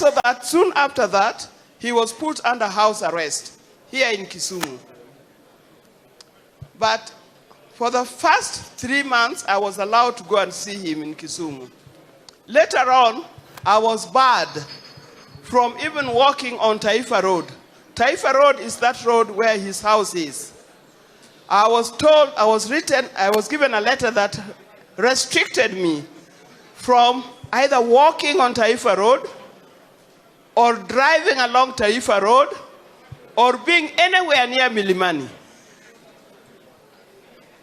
also that soon after that, he was put under house arrest here in Kisumu. But for the first 3 months, I was allowed to go and see him in Kisumu. Later on, I was barred from even walking on Taifa Road. Taifa Road is that road where his house is. I was given a letter that restricted me from either walking on Taifa Road or driving along Taifa Road or being anywhere near Milimani.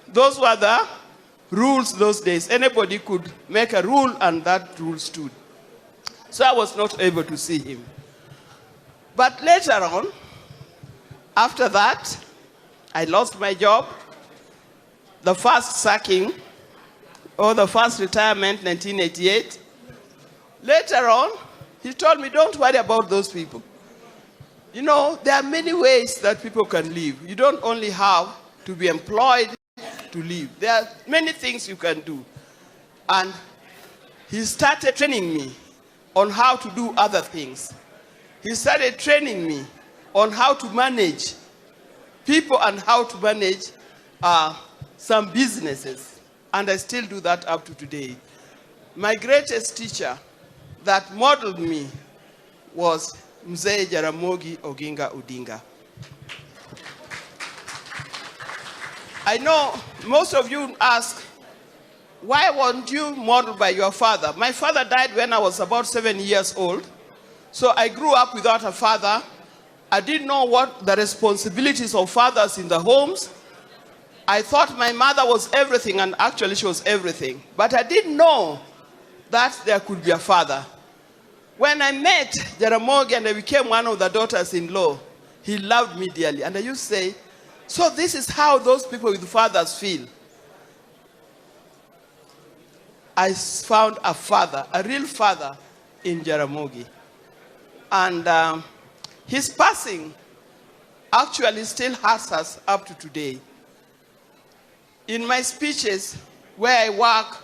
Those were the rules those days. Anybody could make a rule and that rule stood. So I was not able to see him. But later on, after that, I lost my job. The first sacking, or the first retirement, 1988. Later on, he told me, don't worry about those people. You know, there are many ways that people can live. You don't only have to be employed to live. There are many things you can do. And he started training me on how to do other things. He started training me on how to manage people and how to manage some businesses. And I still do that up to today. My greatest teacher that modeled me was Mzee Jaramogi Oginga Odinga. I know most of you ask, why weren't you modeled by your father? My father died when I was about 7 years old. So I grew up without a father. I didn't know what the responsibilities of fathers in the homes. I thought my mother was everything, and actually she was everything. But I didn't know that there could be a father. When I met Jaramogi and I became one of the daughters-in-law, he loved me dearly. And I used to say, so this is how those people with fathers feel. I found a father, a real father in Jaramogi. And his passing actually still hurts us up to today. In my speeches, where I work,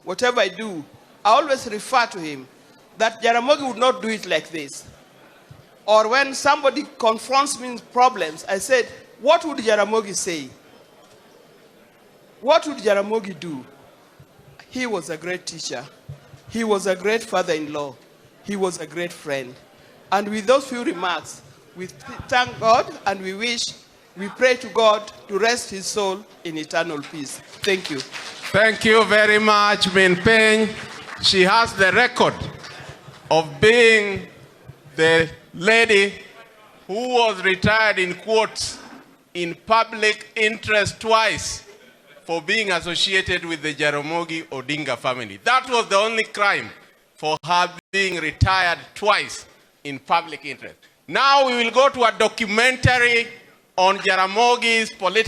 whatever I do, I always refer to him, that Jaramogi would not do it like this. Or when somebody confronts me with problems, I said, what would Jaramogi say? What would Jaramogi do? He was a great teacher. He was a great father-in-law. He was a great friend. And with those few remarks, we thank God and we pray to God to rest his soul in eternal peace. Thank you. Thank you very much, Min Peng. She has the record of being the lady who was retired in quotes in public interest twice for being associated with the Jaramogi Odinga family. That was the only crime for her being retired twice in public interest. Now we will go to a documentary on Jaramogi's political